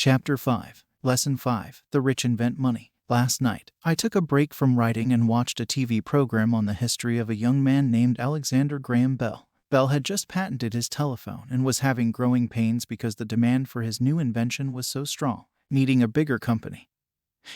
Chapter 5, Lesson 5, The Rich Invent Money. Last night, I took a break from writing and watched a TV program on the history of a young man named Alexander Graham Bell. Bell had just patented his telephone and was having growing pains because the demand for his new invention was so strong, needing a bigger company.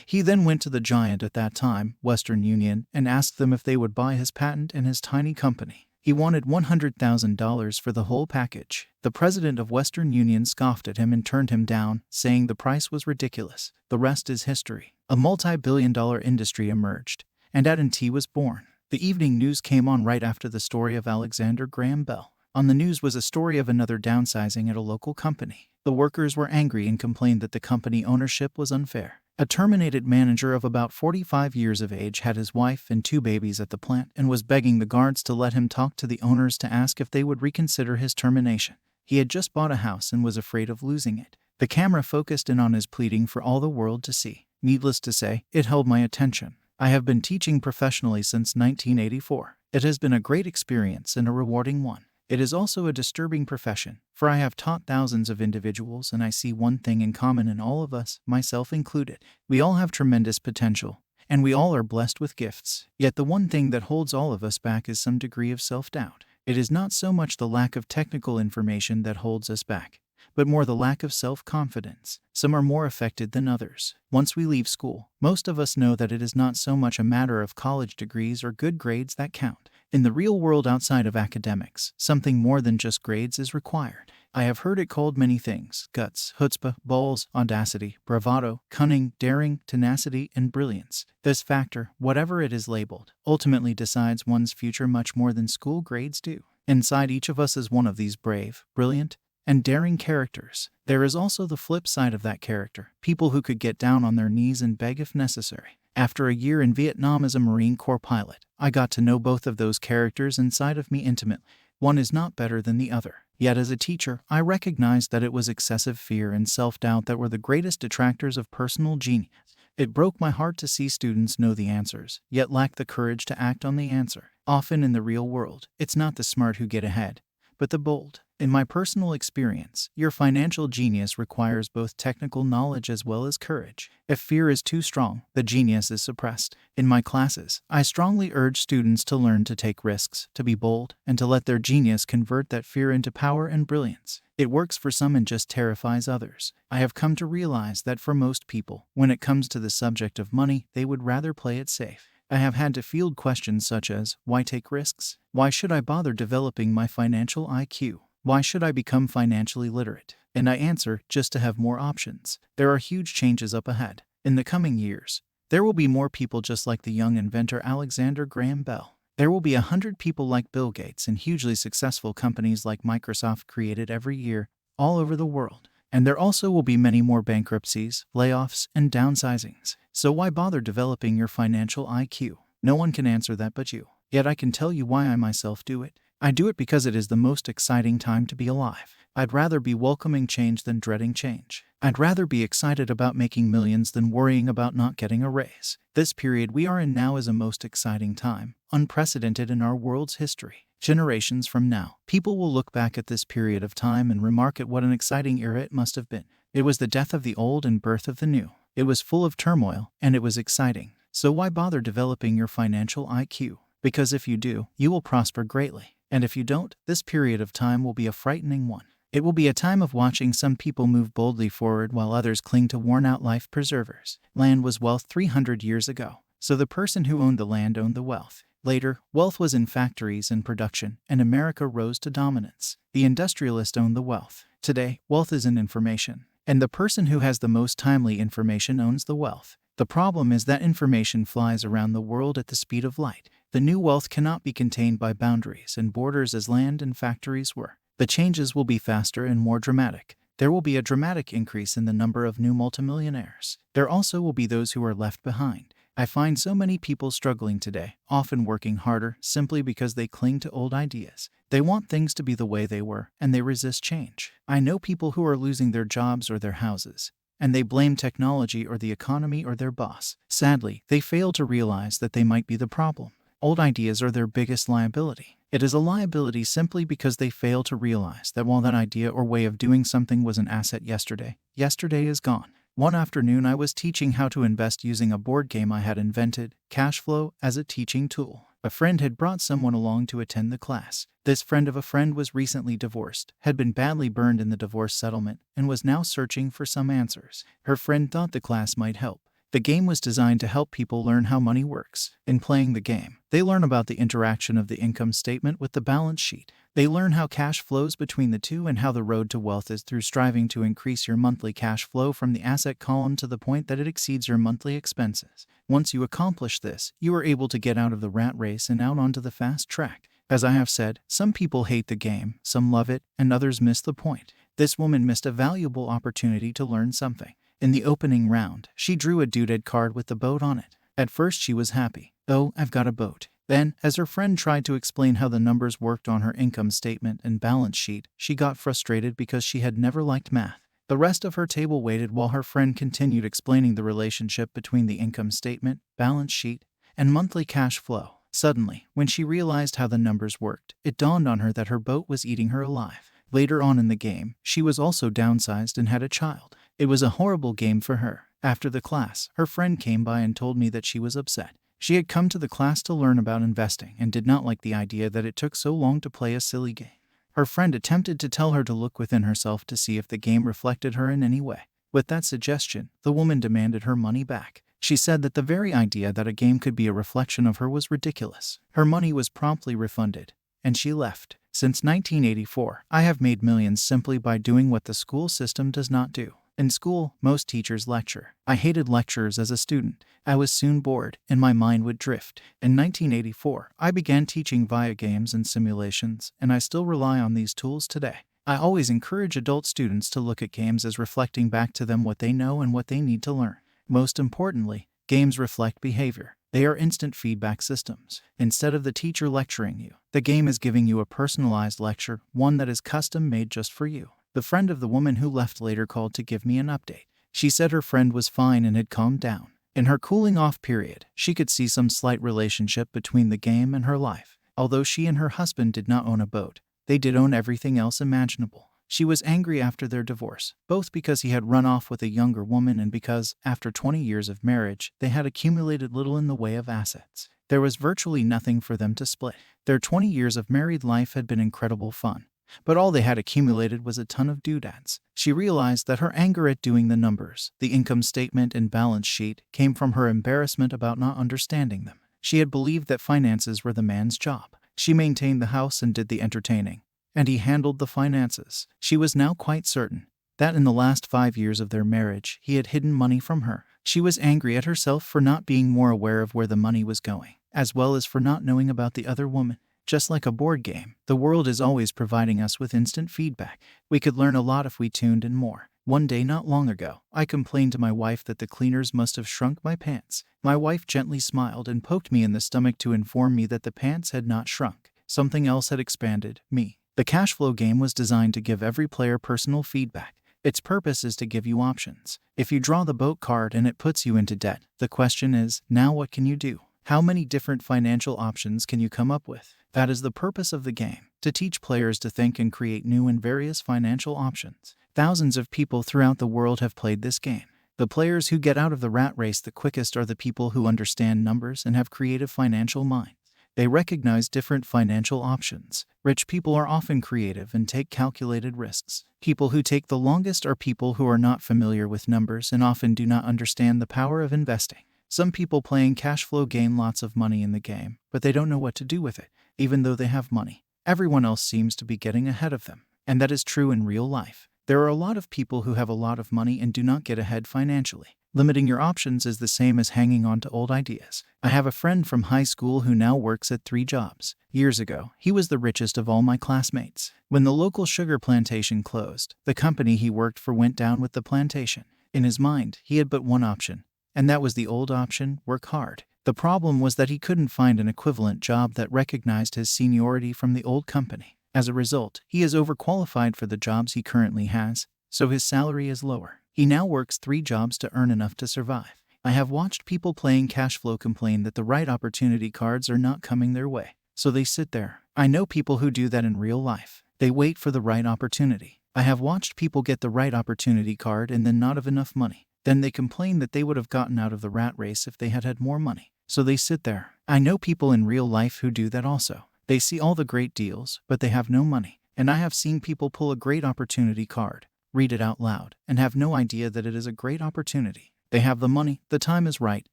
He then went to the giant at that time, Western Union, and asked them if they would buy his patent and his tiny company. He wanted $100,000 for the whole package. The president of Western Union scoffed at him and turned him down, saying the price was ridiculous. The rest is history. A multi-billion-dollar industry emerged, and AT&T was born. The evening news came on right after the story of Alexander Graham Bell. On the news was a story of another downsizing at a local company. The workers were angry and complained that the company ownership was unfair. A terminated manager of about 45 years of age had his wife and 2 babies at the plant and was begging the guards to let him talk to the owners to ask if they would reconsider his termination. He had just bought a house and was afraid of losing it. The camera focused in on his pleading for all the world to see. Needless to say, it held my attention. I have been teaching professionally since 1984. It has been a great experience and a rewarding one. It is also a disturbing profession, for I have taught thousands of individuals and I see one thing in common in all of us, myself included. We all have tremendous potential, and we all are blessed with gifts. Yet the one thing that holds all of us back is some degree of self-doubt. It is not so much the lack of technical information that holds us back, but more the lack of self-confidence. Some are more affected than others. Once we leave school, most of us know that it is not so much a matter of college degrees or good grades that count. In the real world outside of academics, something more than just grades is required. I have heard it called many things: guts, chutzpah, balls, audacity, bravado, cunning, daring, tenacity, and brilliance. This factor, whatever it is labeled, ultimately decides one's future much more than school grades do. Inside each of us is one of these brave, brilliant, and daring characters. There is also the flip side of that character, people who could get down on their knees and beg if necessary. After a year in Vietnam as a Marine Corps pilot, I got to know both of those characters inside of me intimately. One is not better than the other. Yet as a teacher, I recognized that it was excessive fear and self-doubt that were the greatest detractors of personal genius. It broke my heart to see students know the answers, yet lack the courage to act on the answer. Often in the real world, it's not the smart who get ahead, but the bold. In my personal experience, your financial genius requires both technical knowledge as well as courage. If fear is too strong, the genius is suppressed. In my classes, I strongly urge students to learn to take risks, to be bold, and to let their genius convert that fear into power and brilliance. It works for some and just terrifies others. I have come to realize that for most people, when it comes to the subject of money, they would rather play it safe. I have had to field questions such as, why take risks? Why should I bother developing my financial IQ? Why should I become financially literate? And I answer, just to have more options. There are huge changes up ahead. In the coming years, there will be more people just like the young inventor Alexander Graham Bell. There will be 100 people like Bill Gates and hugely successful companies like Microsoft created every year, all over the world. And there also will be many more bankruptcies, layoffs, and downsizings. So why bother developing your financial IQ? No one can answer that but you. Yet I can tell you why I myself do it. I do it because it is the most exciting time to be alive. I'd rather be welcoming change than dreading change. I'd rather be excited about making millions than worrying about not getting a raise. This period we are in now is a most exciting time, unprecedented in our world's history. Generations from now, people will look back at this period of time and remark at what an exciting era it must have been. It was the death of the old and birth of the new. It was full of turmoil, and it was exciting. So why bother developing your financial IQ? Because if you do, you will prosper greatly. And if you don't, this period of time will be a frightening one. It will be a time of watching some people move boldly forward while others cling to worn-out life preservers. Land was wealth 300 years ago, so the person who owned the land owned the wealth. Later, wealth was in factories and production, and America rose to dominance. The industrialist owned the wealth. Today, wealth is in information, and the person who has the most timely information owns the wealth. The problem is that information flies around the world at the speed of light. The new wealth cannot be contained by boundaries and borders as land and factories were. The changes will be faster and more dramatic. There will be a dramatic increase in the number of new multimillionaires. There also will be those who are left behind. I find so many people struggling today, often working harder simply because they cling to old ideas. They want things to be the way they were, and they resist change. I know people who are losing their jobs or their houses, and they blame technology or the economy or their boss. Sadly, they fail to realize that they might be the problem. Old ideas are their biggest liability. It is a liability simply because they fail to realize that while that idea or way of doing something was an asset yesterday, yesterday is gone. One afternoon I was teaching how to invest using a board game I had invented, cash flow, as a teaching tool. A friend had brought someone along to attend the class. This friend of a friend was recently divorced, had been badly burned in the divorce settlement, and was now searching for some answers. Her friend thought the class might help. The game was designed to help people learn how money works. In playing the game, they learn about the interaction of the income statement with the balance sheet. They learn how cash flows between the two and how the road to wealth is through striving to increase your monthly cash flow from the asset column to the point that it exceeds your monthly expenses. Once you accomplish this, you are able to get out of the rat race and out onto the fast track. As I have said, some people hate the game, some love it, and others miss the point. This woman missed a valuable opportunity to learn something. In the opening round, she drew a doodad card with the boat on it. At first she was happy. "Oh, I've got a boat." Then, as her friend tried to explain how the numbers worked on her income statement and balance sheet, she got frustrated because she had never liked math. The rest of her table waited while her friend continued explaining the relationship between the income statement, balance sheet, and monthly cash flow. Suddenly, when she realized how the numbers worked, it dawned on her that her boat was eating her alive. Later on in the game, she was also downsized and had a child. It was a horrible game for her. After the class, her friend came by and told me that she was upset. She had come to the class to learn about investing and did not like the idea that it took so long to play a silly game. Her friend attempted to tell her to look within herself to see if the game reflected her in any way. With that suggestion, the woman demanded her money back. She said that the very idea that a game could be a reflection of her was ridiculous. Her money was promptly refunded, and she left. Since 1984, I have made millions simply by doing what the school system does not do. In school, most teachers lecture. I hated lectures as a student. I was soon bored, and my mind would drift. In 1984, I began teaching via games and simulations, and I still rely on these tools today. I always encourage adult students to look at games as reflecting back to them what they know and what they need to learn. Most importantly, games reflect behavior. They are instant feedback systems. Instead of the teacher lecturing you, the game is giving you a personalized lecture, one that is custom made just for you. The friend of the woman who left later called to give me an update. She said her friend was fine and had calmed down. In her cooling off period, she could see some slight relationship between the game and her life. Although she and her husband did not own a boat, they did own everything else imaginable. She was angry after their divorce, both because he had run off with a younger woman and because, after 20 years of marriage, they had accumulated little in the way of assets. There was virtually nothing for them to split. Their 20 years of married life had been incredible fun, but all they had accumulated was a ton of doodads. She realized that her anger at doing the numbers, the income statement and balance sheet, came from her embarrassment about not understanding them. She had believed that finances were the man's job. She maintained the house and did the entertaining, and he handled the finances. She was now quite certain that in the last 5 years of their marriage, he had hidden money from her. She was angry at herself for not being more aware of where the money was going, as well as for not knowing about the other woman. Just like a board game, the world is always providing us with instant feedback. We could learn a lot if we tuned in more. One day not long ago, I complained to my wife that the cleaners must have shrunk my pants. My wife gently smiled and poked me in the stomach to inform me that the pants had not shrunk. Something else had expanded, me. The cash flow game was designed to give every player personal feedback. Its purpose is to give you options. If you draw the boat card and it puts you into debt, the question is, now what can you do? How many different financial options can you come up with? That is the purpose of the game, to teach players to think and create new and various financial options. Thousands of people throughout the world have played this game. The players who get out of the rat race the quickest are the people who understand numbers and have creative financial minds. They recognize different financial options. Rich people are often creative and take calculated risks. People who take the longest are people who are not familiar with numbers and often do not understand the power of investing. Some people playing cash flow gain lots of money in the game, but they don't know what to do with it. Even though they have money, everyone else seems to be getting ahead of them. And that is true in real life. There are a lot of people who have a lot of money and do not get ahead financially. Limiting your options is the same as hanging on to old ideas. I have a friend from high school who now works at 3 jobs. Years ago, he was the richest of all my classmates. When the local sugar plantation closed, the company he worked for went down with the plantation. In his mind, he had but one option, and that was the old option: work hard. The problem was that he couldn't find an equivalent job that recognized his seniority from the old company. As a result, he is overqualified for the jobs he currently has, so his salary is lower. He now works 3 jobs to earn enough to survive. I have watched people playing cash flow complain that the right opportunity cards are not coming their way, so they sit there. I know people who do that in real life. They wait for the right opportunity. I have watched people get the right opportunity card and then not have enough money. Then they complain that they would have gotten out of the rat race if they had had more money. So they sit there. I know people in real life who do that also. They see all the great deals, but they have no money. And I have seen people pull a great opportunity card, read it out loud, and have no idea that it is a great opportunity. They have the money, the time is right,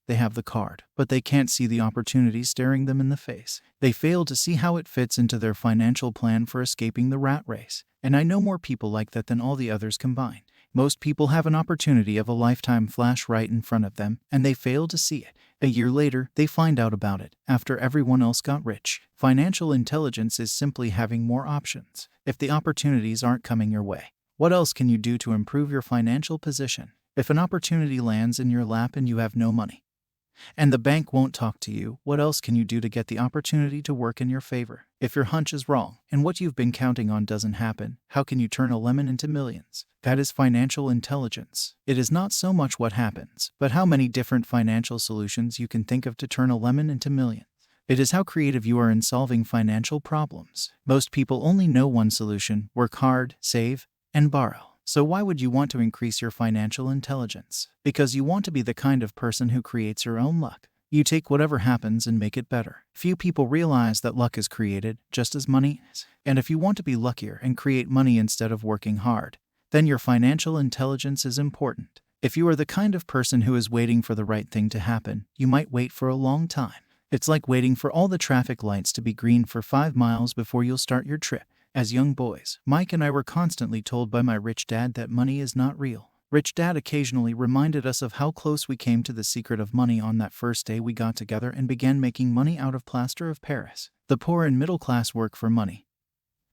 they have the card, but they can't see the opportunity staring them in the face. They fail to see how it fits into their financial plan for escaping the rat race. And I know more people like that than all the others combined. Most people have an opportunity of a lifetime flash right in front of them, and they fail to see it. A year later, they find out about it, after everyone else got rich. Financial intelligence is simply having more options. If the opportunities aren't coming your way, what else can you do to improve your financial position? If an opportunity lands in your lap and you have no money, and the bank won't talk to you, what else can you do to get the opportunity to work in your favor? If your hunch is wrong, and what you've been counting on doesn't happen, how can you turn a lemon into millions? That is financial intelligence. It is not so much what happens, but how many different financial solutions you can think of to turn a lemon into millions. It is how creative you are in solving financial problems. Most people only know one solution: work hard, save, and borrow. So why would you want to increase your financial intelligence? Because you want to be the kind of person who creates your own luck. You take whatever happens and make it better. Few people realize that luck is created, just as money is. And if you want to be luckier and create money instead of working hard, then your financial intelligence is important. If you are the kind of person who is waiting for the right thing to happen, you might wait for a long time. It's like waiting for all the traffic lights to be green for 5 miles before you'll start your trip. As young boys, Mike and I were constantly told by my rich dad that money is not real. Rich Dad occasionally reminded us of how close we came to the secret of money on that first day we got together and began making money out of plaster of Paris. The poor and middle class work for money.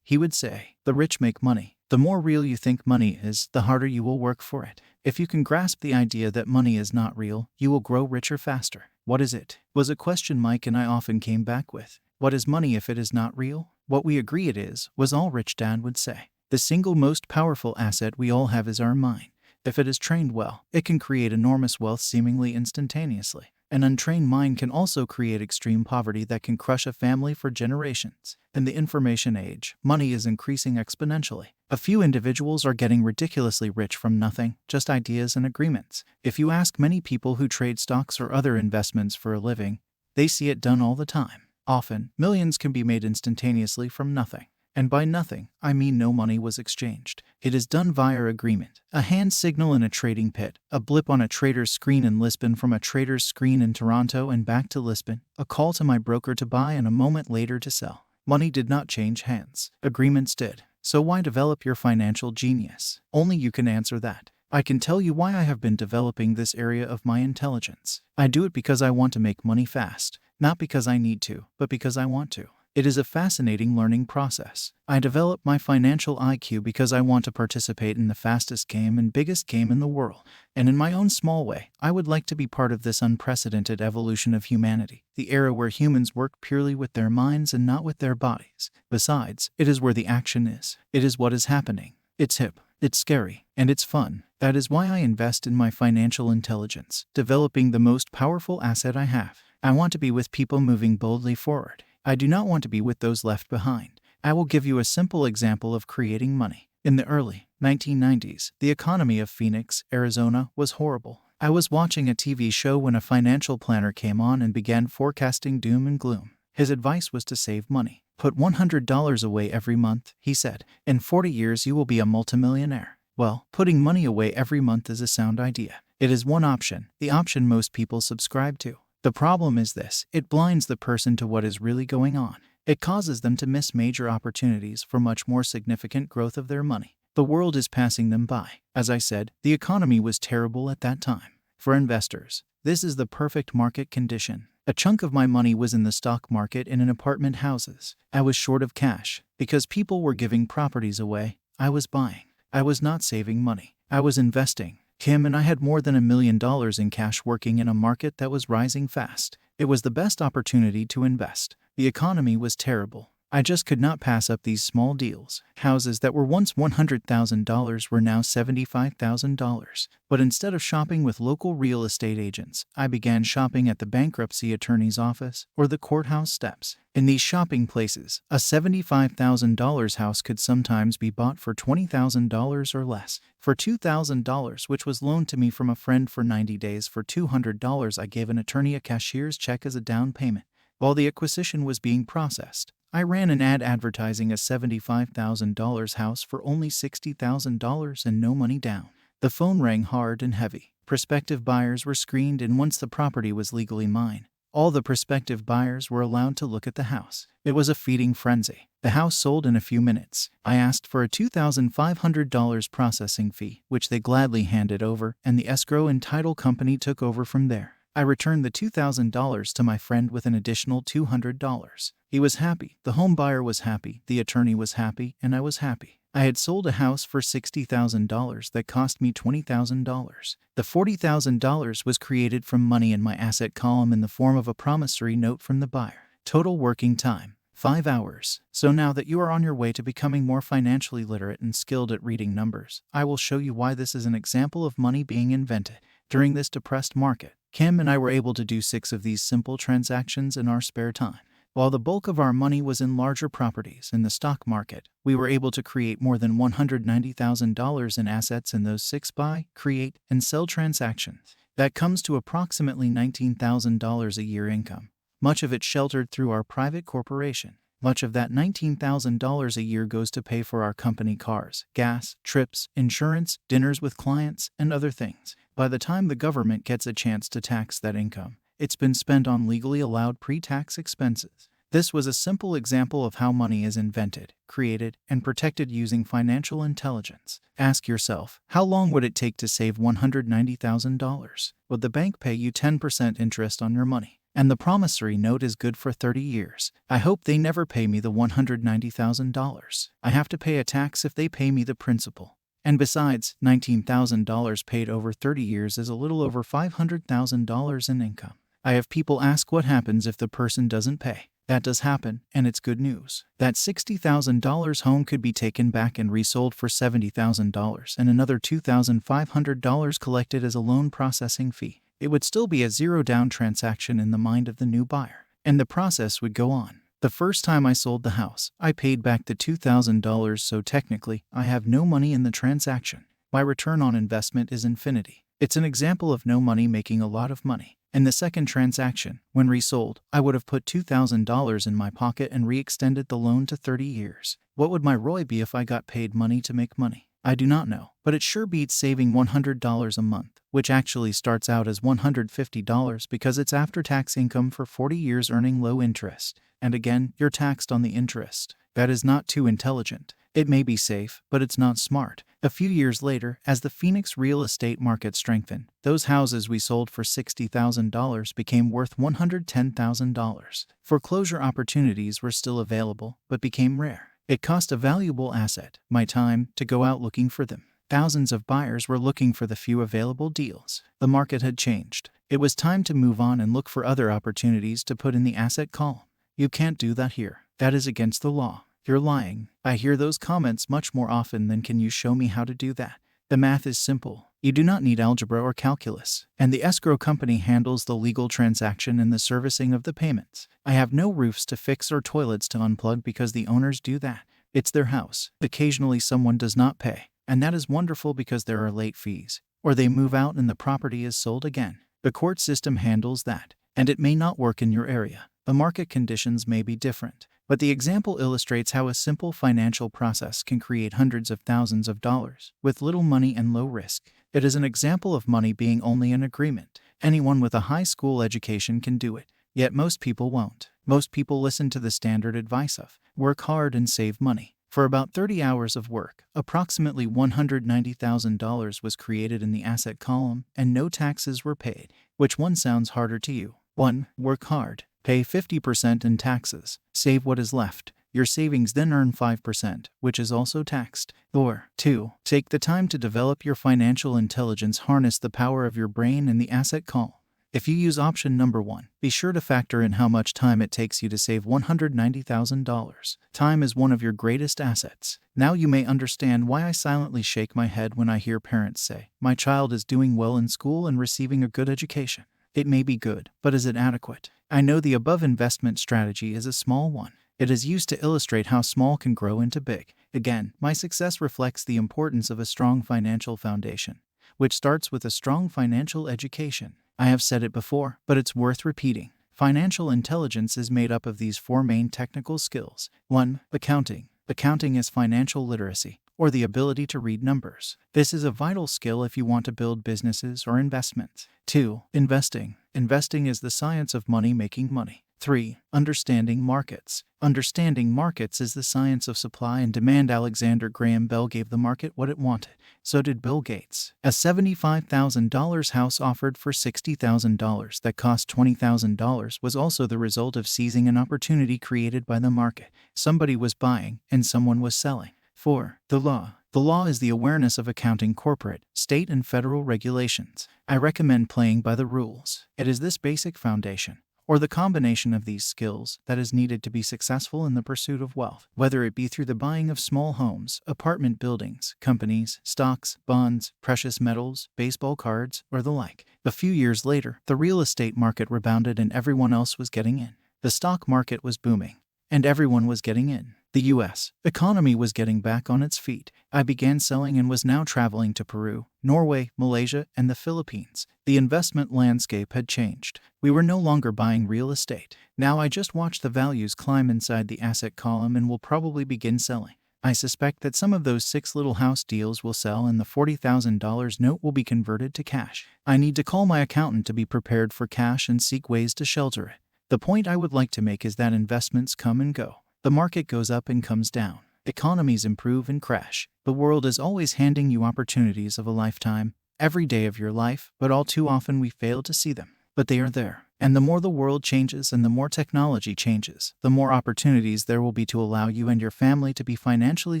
He would say, the rich make money. The more real you think money is, the harder you will work for it. If you can grasp the idea that money is not real, you will grow richer faster. What is it? Was a question Mike and I often came back with. What is money if it is not real? What we agree it is, was all Rich Dad would say. The single most powerful asset we all have is our mind. If it is trained well, it can create enormous wealth seemingly instantaneously. An untrained mind can also create extreme poverty that can crush a family for generations. In the information age, money is increasing exponentially. A few individuals are getting ridiculously rich from nothing, just ideas and agreements. If you ask many people who trade stocks or other investments for a living, they see it done all the time. Often, millions can be made instantaneously from nothing. And by nothing, I mean no money was exchanged. It is done via agreement. A hand signal in a trading pit, a blip on a trader's screen in Lisbon from a trader's screen in Toronto and back to Lisbon, a call to my broker to buy and a moment later to sell. Money did not change hands. Agreements did. So why develop your financial genius? Only you can answer that. I can tell you why I have been developing this area of my intelligence. I do it because I want to make money fast. Not because I need to, but because I want to. It is a fascinating learning process. I develop my financial IQ because I want to participate in the fastest game and biggest game in the world. And in my own small way, I would like to be part of this unprecedented evolution of humanity, the era where humans work purely with their minds and not with their bodies. Besides, it is where the action is. It is what is happening. It's hip, it's scary, and it's fun. That is why I invest in my financial intelligence, developing the most powerful asset I have. I want to be with people moving boldly forward. I do not want to be with those left behind. I will give you a simple example of creating money. In the early 1990s, the economy of Phoenix, Arizona, was horrible. I was watching a TV show when a financial planner came on and began forecasting doom and gloom. His advice was to save money. Put $100 away every month, he said. In 40 years you will be a multimillionaire. Well, putting money away every month is a sound idea. It is one option, the option most people subscribe to. The problem is this: it blinds the person to what is really going on. It causes them to miss major opportunities for much more significant growth of their money. The world is passing them by. As I said, the economy was terrible at that time. For investors, this is the perfect market condition. A chunk of my money was in the stock market and in apartment houses. I was short of cash. Because people were giving properties away, I was buying. I was not saving money. I was investing. Kim and I had more than $1 million in cash working in a market that was rising fast. It was the best opportunity to invest. The economy was terrible. I just could not pass up these small deals. Houses that were once $100,000 were now $75,000. But instead of shopping with local real estate agents, I began shopping at the bankruptcy attorney's office or the courthouse steps. In these shopping places, a $75,000 house could sometimes be bought for $20,000 or less. For $2,000, which was loaned to me from a friend for 90 days for $200, I gave an attorney a cashier's check as a down payment. While the acquisition was being processed, I ran an ad advertising a $75,000 house for only $60,000 and no money down. The phone rang hard and heavy. Prospective buyers were screened, and once the property was legally mine, all the prospective buyers were allowed to look at the house. It was a feeding frenzy. The house sold in a few minutes. I asked for a $2,500 processing fee, which they gladly handed over, and the escrow and title company took over from there. I returned the $2,000 to my friend with an additional $200. He was happy, the home buyer was happy, the attorney was happy, and I was happy. I had sold a house for $60,000 that cost me $20,000. The $40,000 was created from money in my asset column in the form of a promissory note from the buyer. Total working time, 5 hours. So now that you are on your way to becoming more financially literate and skilled at reading numbers, I will show you why this is an example of money being invented. During this depressed market, Kim and I were able to do 6 of these simple transactions in our spare time. While the bulk of our money was in larger properties in the stock market, we were able to create more than $190,000 in assets in those 6 buy, create, and sell transactions. That comes to approximately $19,000 a year income, much of it sheltered through our private corporation. Much of that $19,000 a year goes to pay for our company cars, gas, trips, insurance, dinners with clients, and other things. By the time the government gets a chance to tax that income, it's been spent on legally allowed pre-tax expenses. This was a simple example of how money is invented, created, and protected using financial intelligence. Ask yourself, how long would it take to save $190,000? Would the bank pay you 10% interest on your money? And the promissory note is good for 30 years. I hope they never pay me the $190,000. I have to pay a tax if they pay me the principal. And besides, $19,000 paid over 30 years is a little over $500,000 in income. I have people ask what happens if the person doesn't pay. That does happen, and it's good news. That $60,000 home could be taken back and resold for $70,000 and another $2,500 collected as a loan processing fee. It would still be a zero-down transaction in the mind of the new buyer, and the process would go on. The first time I sold the house, I paid back the $2,000, so technically, I have no money in the transaction. My return on investment is infinity. It's an example of no money making a lot of money. In the second transaction, when resold, I would have put $2,000 in my pocket and re-extended the loan to 30 years. What would my ROI be if I got paid money to make money? I do not know, but it sure beats saving $100 a month, which actually starts out as $150 because it's after-tax income for 40 years earning low interest. And again, you're taxed on the interest. That is not too intelligent. It may be safe, but it's not smart. A few years later, as the Phoenix real estate market strengthened, those houses we sold for $60,000 became worth $110,000. Foreclosure opportunities were still available, but became rare. It cost a valuable asset, my time, to go out looking for them. Thousands of buyers were looking for the few available deals. The market had changed. It was time to move on and look for other opportunities to put in the asset column. You can't do that here. That is against the law. You're lying. I hear those comments much more often than can you show me how to do that. The math is simple. You do not need algebra or calculus, and the escrow company handles the legal transaction and the servicing of the payments. I have no roofs to fix or toilets to unplug because the owners do that. It's their house. Occasionally someone does not pay, and that is wonderful because there are late fees, or they move out and the property is sold again. The court system handles that, and it may not work in your area. The market conditions may be different, but the example illustrates how a simple financial process can create hundreds of thousands of dollars with little money and low risk. It is an example of money being only an agreement. Anyone with a high school education can do it, yet most people won't. Most people listen to the standard advice of work hard and save money. For about 30 hours of work, approximately $190,000 was created in the asset column, and no taxes were paid. Which one sounds harder to you? 1. Work hard. Pay 50% in taxes. Save what is left. Your savings then earn 5%, which is also taxed. Or 2. Take the time to develop your financial intelligence. Harness the power of your brain in the asset column. If you use option number 1, be sure to factor in how much time it takes you to save $190,000. Time is one of your greatest assets. Now you may understand why I silently shake my head when I hear parents say, "My child is doing well in school and receiving a good education." It may be good, but is it adequate? I know the above investment strategy is a small one. It is used to illustrate how small can grow into big. Again, my success reflects the importance of a strong financial foundation, which starts with a strong financial education. I have said it before, but it's worth repeating. Financial intelligence is made up of these 4 main technical skills. 1. Accounting. Accounting is financial literacy, or the ability to read numbers. This is a vital skill if you want to build businesses or investments. 2. Investing. Investing is the science of money making money. 3. Understanding markets. Understanding markets is the science of supply and demand. Alexander Graham Bell gave the market what it wanted. So did Bill Gates. A $75,000 house offered for $60,000 that cost $20,000 was also the result of seizing an opportunity created by the market. Somebody was buying and someone was selling. 4. The law. The law is the awareness of accounting corporate, state, and federal regulations. I recommend playing by the rules. It is this basic foundation, or the combination of these skills, that is needed to be successful in the pursuit of wealth, whether it be through the buying of small homes, apartment buildings, companies, stocks, bonds, precious metals, baseball cards, or the like. A few years later, the real estate market rebounded and everyone else was getting in. The stock market was booming, and everyone was getting in. The U.S. economy was getting back on its feet. I began selling and was now traveling to Peru, Norway, Malaysia, and the Philippines. The investment landscape had changed. We were no longer buying real estate. Now I just watch the values climb inside the asset column and will probably begin selling. I suspect that some of those 6 little house deals will sell and the $40,000 note will be converted to cash. I need to call my accountant to be prepared for cash and seek ways to shelter it. The point I would like to make is that investments come and go. The market goes up and comes down. Economies improve and crash. The world is always handing you opportunities of a lifetime, every day of your life, but all too often we fail to see them. But they are there. And the more the world changes and the more technology changes, the more opportunities there will be to allow you and your family to be financially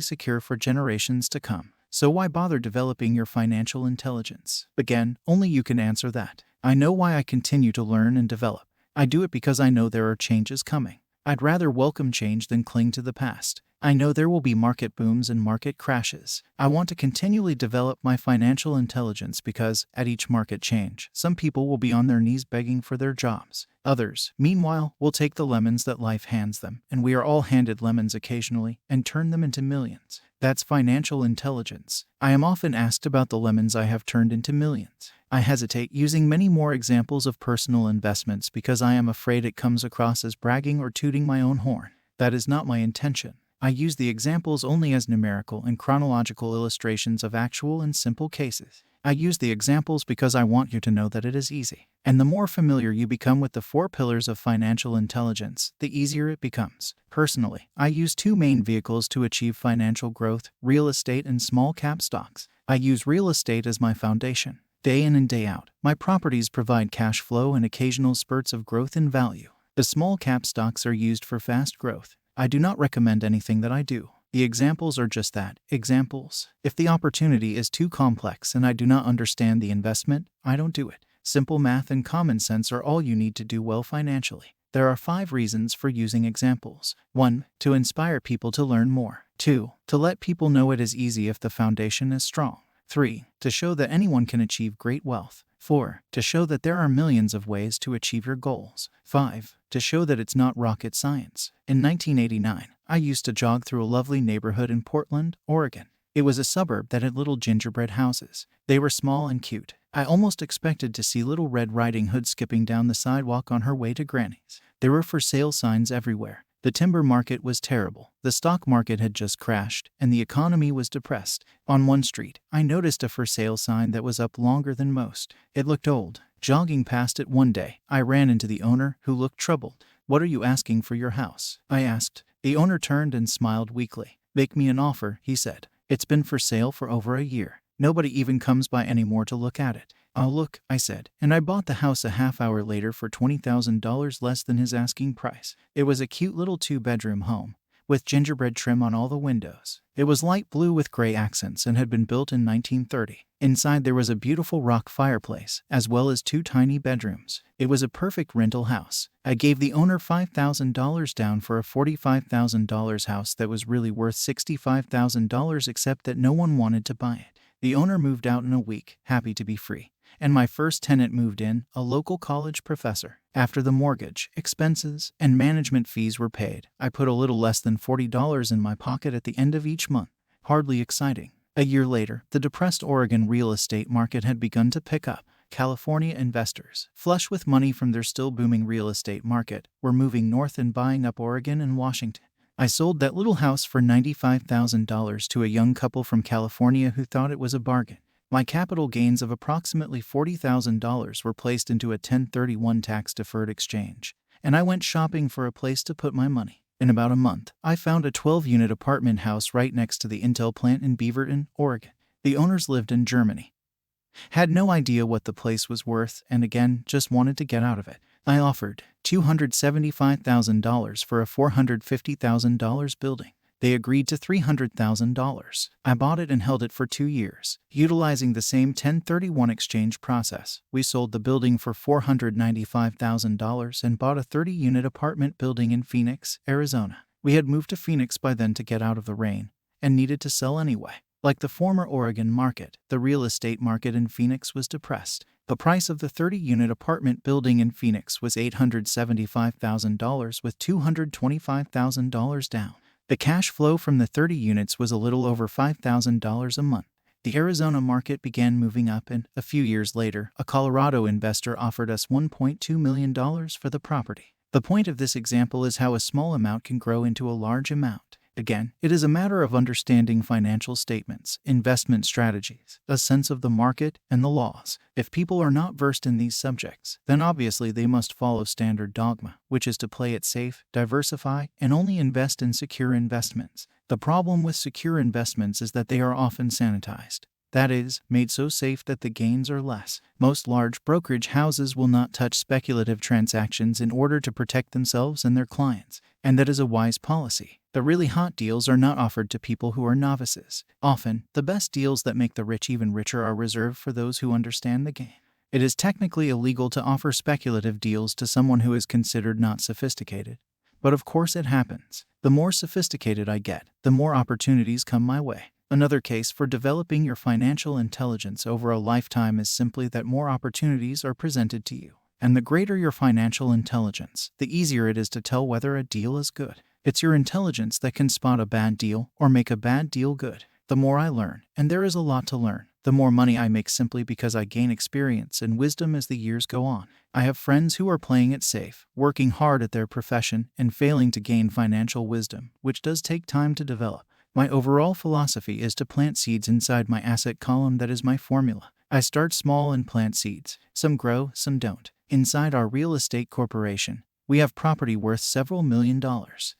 secure for generations to come. So why bother developing your financial intelligence? Again, only you can answer that. I know why I continue to learn and develop. I do it because I know there are changes coming. I'd rather welcome change than cling to the past. I know there will be market booms and market crashes. I want to continually develop my financial intelligence because, at each market change, some people will be on their knees begging for their jobs. Others, meanwhile, will take the lemons that life hands them, and we are all handed lemons occasionally, and turn them into millions. That's financial intelligence. I am often asked about the lemons I have turned into millions. I hesitate using many more examples of personal investments because I am afraid it comes across as bragging or tooting my own horn. That is not my intention. I use the examples only as numerical and chronological illustrations of actual and simple cases. I use the examples because I want you to know that it is easy. And the more familiar you become with the 4 pillars of financial intelligence, the easier it becomes. Personally, I use 2 main vehicles to achieve financial growth: real estate and small cap stocks. I use real estate as my foundation. Day in and day out, my properties provide cash flow and occasional spurts of growth in value. The small cap stocks are used for fast growth. I do not recommend anything that I do. The examples are just that, examples. If the opportunity is too complex and I do not understand the investment, I don't do it. Simple math and common sense are all you need to do well financially. There are 5 reasons for using examples. 1. To inspire people to learn more. 2. To let people know it is easy if the foundation is strong. 3. To show that anyone can achieve great wealth. 4. To show that there are millions of ways to achieve your goals. 5. To show that it's not rocket science. In 1989, I used to jog through a lovely neighborhood in Portland, Oregon. It was a suburb that had little gingerbread houses. They were small and cute. I almost expected to see Little Red Riding Hood skipping down the sidewalk on her way to Granny's. There were for sale signs everywhere. The timber market was terrible. The stock market had just crashed, and the economy was depressed. On one street, I noticed a for sale sign that was up longer than most. It looked old. Jogging past it one day, I ran into the owner, who looked troubled. "What are you asking for your house?" I asked. The owner turned and smiled weakly. "Make me an offer," he said. "It's been for sale for over a year. Nobody even comes by anymore to look at it." "I'll look," I said, and I bought the house a half hour later for $20,000 less than his asking price. It was a cute little 2-bedroom home, with gingerbread trim on all the windows. It was light blue with gray accents and had been built in 1930. Inside there was a beautiful rock fireplace, as well as 2 tiny bedrooms. It was a perfect rental house. I gave the owner $5,000 down for a $45,000 house that was really worth $65,000, except that no one wanted to buy it. The owner moved out in a week, happy to be free. And my first tenant moved in, a local college professor. After the mortgage, expenses, and management fees were paid, I put a little less than $40 in my pocket at the end of each month. Hardly exciting. A year later, the depressed Oregon real estate market had begun to pick up. California investors, flush with money from their still booming real estate market, were moving north and buying up Oregon and Washington. I sold that little house for $95,000 to a young couple from California who thought it was a bargain. My capital gains of approximately $40,000 were placed into a 1031 tax-deferred exchange, and I went shopping for a place to put my money. In about a month, I found a 12-unit apartment house right next to the Intel plant in Beaverton, Oregon. The owners lived in Germany. Had no idea what the place was worth and again, just wanted to get out of it. I offered $275,000 for a $450,000 building. They agreed to $300,000. I bought it and held it for 2 years. Utilizing the same 1031 exchange process, we sold the building for $495,000 and bought a 30-unit apartment building in Phoenix, Arizona. We had moved to Phoenix by then to get out of the rain and needed to sell anyway. Like the former Oregon market, the real estate market in Phoenix was depressed. The price of the 30-unit apartment building in Phoenix was $875,000 with $225,000 down. The cash flow from the 30 units was a little over $5,000 a month. The Arizona market began moving up and, a few years later, a Colorado investor offered us $1.2 million for the property. The point of this example is how a small amount can grow into a large amount. Again, it is a matter of understanding financial statements, investment strategies, a sense of the market, and the laws. If people are not versed in these subjects, then obviously they must follow standard dogma, which is to play it safe, diversify, and only invest in secure investments. The problem with secure investments is that they are often sanitized. That is, made so safe that the gains are less. Most large brokerage houses will not touch speculative transactions in order to protect themselves and their clients, and that is a wise policy. The really hot deals are not offered to people who are novices. Often, the best deals that make the rich even richer are reserved for those who understand the game. It is technically illegal to offer speculative deals to someone who is considered not sophisticated. But of course it happens. The more sophisticated I get, the more opportunities come my way. Another case for developing your financial intelligence over a lifetime is simply that more opportunities are presented to you. And the greater your financial intelligence, the easier it is to tell whether a deal is good. It's your intelligence that can spot a bad deal or make a bad deal good. The more I learn, and there is a lot to learn, the more money I make simply because I gain experience and wisdom as the years go on. I have friends who are playing it safe, working hard at their profession, and failing to gain financial wisdom, which does take time to develop. My overall philosophy is to plant seeds inside my asset column. That is my formula. I start small and plant seeds. Some grow, some don't. Inside our real estate corporation, we have property worth several $1 million.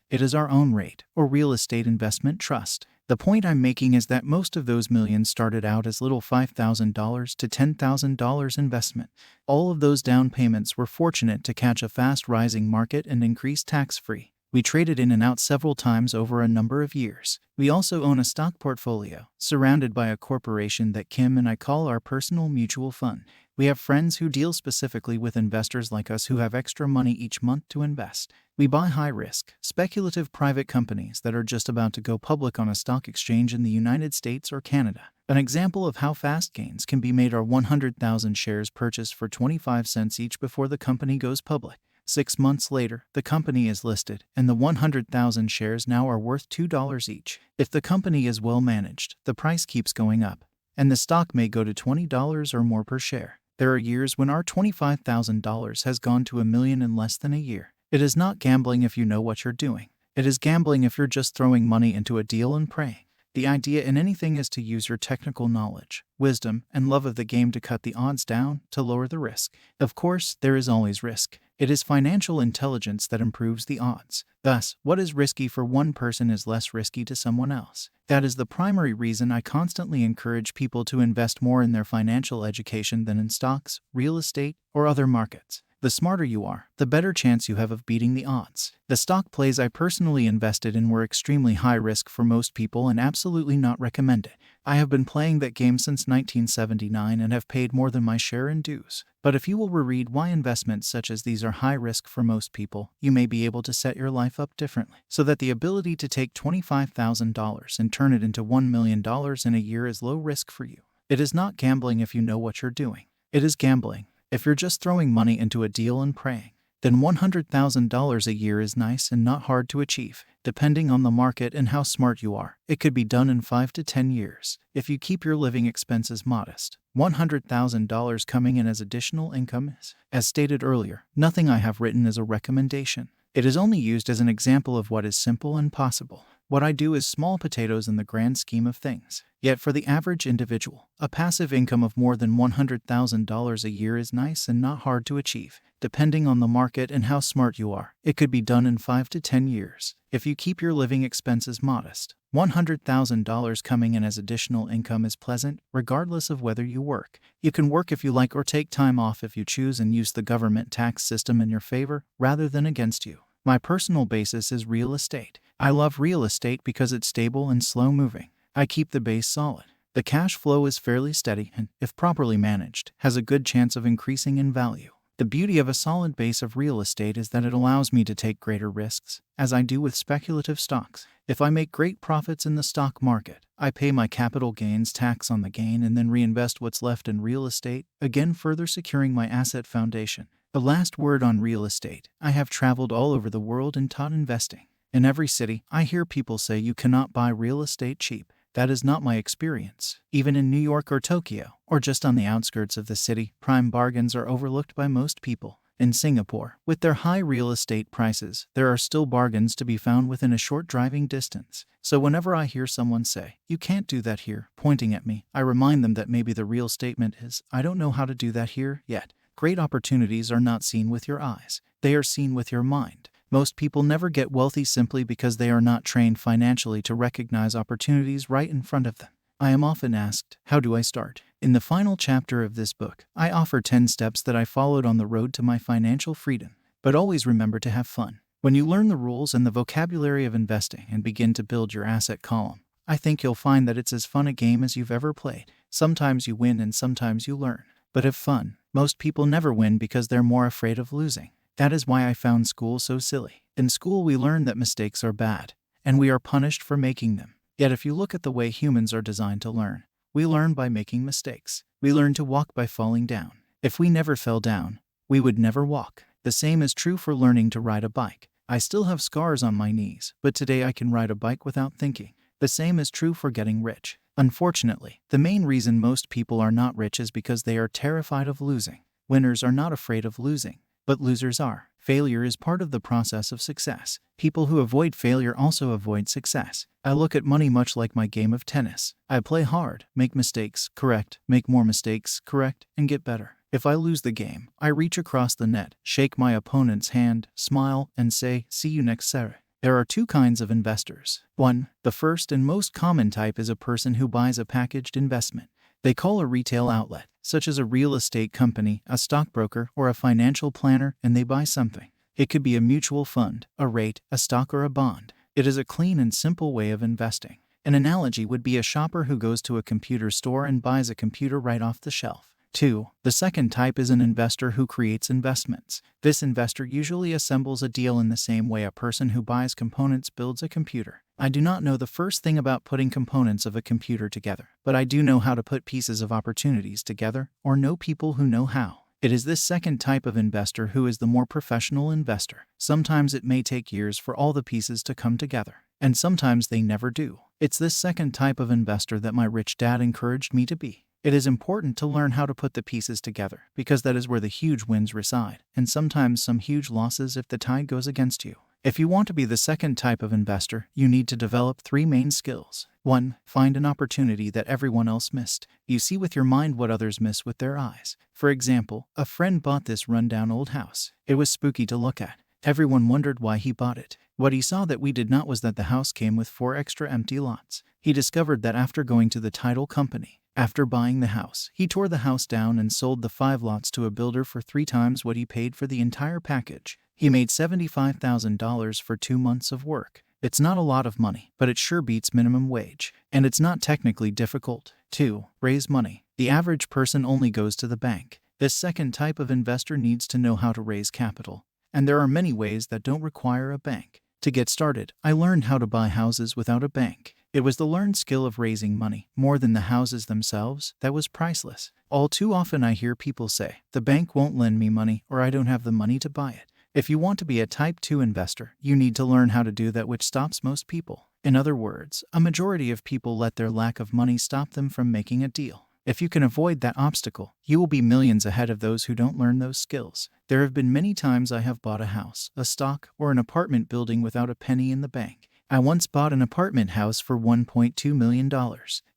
It is our own rate, or real estate investment trust. The point I'm making is that most of those millions started out as little $5,000 to $10,000 investment. All of those down payments were fortunate to catch a fast rising market and increase tax-free. We traded in and out several times over a number of years. We also own a stock portfolio, surrounded by a corporation that Kim and I call our personal mutual fund. We have friends who deal specifically with investors like us who have extra money each month to invest. We buy high-risk, speculative private companies that are just about to go public on a stock exchange in the United States or Canada. An example of how fast gains can be made are 100,000 shares purchased for 25 cents each before the company goes public. 6 months later, the company is listed, and the 100,000 shares now are worth $2 each. If the company is well managed, the price keeps going up, and the stock may go to $20 or more per share. There are years when our $25,000 has gone to $1 million in less than a year. It is not gambling if you know what you're doing. It is gambling if you're just throwing money into a deal and praying. The idea in anything is to use your technical knowledge, wisdom, and love of the game to cut the odds down, to lower the risk. Of course, there is always risk. It is financial intelligence that improves the odds. Thus, what is risky for one person is less risky to someone else. That is the primary reason I constantly encourage people to invest more in their financial education than in stocks, real estate, or other markets. The smarter you are, the better chance you have of beating the odds. The stock plays I personally invested in were extremely high risk for most people and absolutely not recommended. I have been playing that game since 1979 and have paid more than my share in dues. But if you will reread why investments such as these are high risk for most people, you may be able to set your life up differently, so that the ability to take $25,000 and turn it into $1 million in a year is low risk for you. It is not gambling if you know what you're doing. It is gambling if you're just throwing money into a deal and praying. Then $100,000 a year is nice and not hard to achieve, depending on the market and how smart you are. It could be done in 5 to 10 years, if you keep your living expenses modest. $100,000 coming in as additional income is, as stated earlier, nothing I have written as a recommendation. It is only used as an example of what is simple and possible. What I do is small potatoes in the grand scheme of things. Yet for the average individual, a passive income of more than $100,000 a year is nice and not hard to achieve, depending on the market and how smart you are. It could be done in 5 to 10 years, if you keep your living expenses modest. $100,000 coming in as additional income is pleasant, regardless of whether you work. You can work if you like or take time off if you choose and use the government tax system in your favor, rather than against you. My personal basis is real estate. I love real estate because it's stable and slow-moving. I keep the base solid. The cash flow is fairly steady and, if properly managed, has a good chance of increasing in value. The beauty of a solid base of real estate is that it allows me to take greater risks, as I do with speculative stocks. If I make great profits in the stock market, I pay my capital gains tax on the gain and then reinvest what's left in real estate, again further securing my asset foundation. The last word on real estate. I have traveled all over the world and taught investing. In every city, I hear people say you cannot buy real estate cheap. That is not my experience. Even in New York or Tokyo, or just on the outskirts of the city, prime bargains are overlooked by most people. In Singapore, with their high real estate prices, there are still bargains to be found within a short driving distance. So whenever I hear someone say, "You can't do that here," pointing at me, I remind them that maybe the real statement is, "I don't know how to do that here yet." Great opportunities are not seen with your eyes. They are seen with your mind. Most people never get wealthy simply because they are not trained financially to recognize opportunities right in front of them. I am often asked, how do I start? In the final chapter of this book, I offer 10 steps that I followed on the road to my financial freedom. But always remember to have fun. When you learn the rules and the vocabulary of investing and begin to build your asset column, I think you'll find that it's as fun a game as you've ever played. Sometimes you win and sometimes you learn. But have fun. Most people never win because they're more afraid of losing. That is why I found school so silly. In school we learn that mistakes are bad, and we are punished for making them. Yet if you look at the way humans are designed to learn, we learn by making mistakes. We learn to walk by falling down. If we never fell down, we would never walk. The same is true for learning to ride a bike. I still have scars on my knees, but today I can ride a bike without thinking. The same is true for getting rich. Unfortunately, the main reason most people are not rich is because they are terrified of losing. Winners are not afraid of losing, but losers are. Failure is part of the process of success. People who avoid failure also avoid success. I look at money much like my game of tennis. I play hard, make mistakes, correct, make more mistakes, correct, and get better. If I lose the game, I reach across the net, shake my opponent's hand, smile, and say, "See you next Saturday." There are 2 kinds of investors. 1. The first and most common type is a person who buys a packaged investment. They call a retail outlet, such as a real estate company, a stockbroker, or a financial planner, and they buy something. It could be a mutual fund, a rate, a stock, or a bond. It is a clean and simple way of investing. An analogy would be a shopper who goes to a computer store and buys a computer right off the shelf. 2. The second type is an investor who creates investments. This investor usually assembles a deal in the same way a person who buys components builds a computer. I do not know the first thing about putting components of a computer together, but I do know how to put pieces of opportunities together, or know people who know how. It is this second type of investor who is the more professional investor. Sometimes it may take years for all the pieces to come together, and sometimes they never do. It's this second type of investor that my rich dad encouraged me to be. It is important to learn how to put the pieces together, because that is where the huge wins reside, and sometimes some huge losses if the tide goes against you. If you want to be the second type of investor, you need to develop 3 main skills. 1. Find an opportunity that everyone else missed. You see with your mind what others miss with their eyes. For example, a friend bought this rundown old house. It was spooky to look at. Everyone wondered why he bought it. What he saw that we did not was that the house came with 4 extra empty lots. He discovered that after going to the title company, After buying the house, he tore the house down and sold the 5 lots to a builder for 3 times what he paid for the entire package. He made $75,000 for 2 months of work. It's not a lot of money, but it sure beats minimum wage. And it's not technically difficult. 2. Raise money. The average person only goes to the bank. This second type of investor needs to know how to raise capital. And there are many ways that don't require a bank. To get started, I learned how to buy houses without a bank. It was the learned skill of raising money, more than the houses themselves, that was priceless. All too often I hear people say, the bank won't lend me money or I don't have the money to buy it. If you want to be a type 2 investor, you need to learn how to do that, which stops most people. In other words, a majority of people let their lack of money stop them from making a deal. If you can avoid that obstacle, you will be millions ahead of those who don't learn those skills. There have been many times I have bought a house, a stock, or an apartment building without a penny in the bank. I once bought an apartment house for $1.2 million.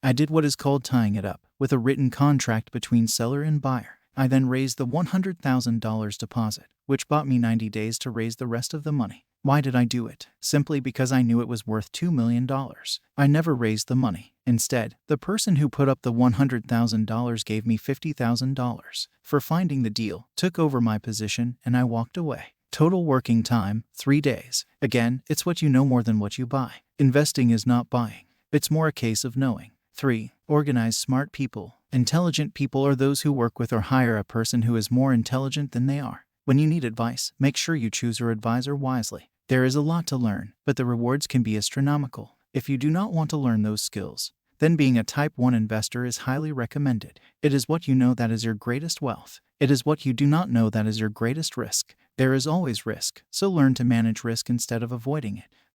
I did what is called tying it up, with a written contract between seller and buyer. I then raised the $100,000 deposit, which bought me 90 days to raise the rest of the money. Why did I do it? Simply because I knew it was worth $2 million. I never raised the money. Instead, the person who put up the $100,000 gave me $50,000 for finding the deal, took over my position, and I walked away. Total working time, 3 days. Again, it's what you know more than what you buy. Investing is not buying. It's more a case of knowing. 3. Organize smart people. Intelligent people are those who work with or hire a person who is more intelligent than they are. When you need advice, make sure you choose your advisor wisely. There is a lot to learn, but the rewards can be astronomical. If you do not want to learn those skills, then being a type 1 investor is highly recommended. It is what you know that is your greatest wealth. It is what you do not know that is your greatest risk. There is always risk, so learn to manage risk instead of avoiding it.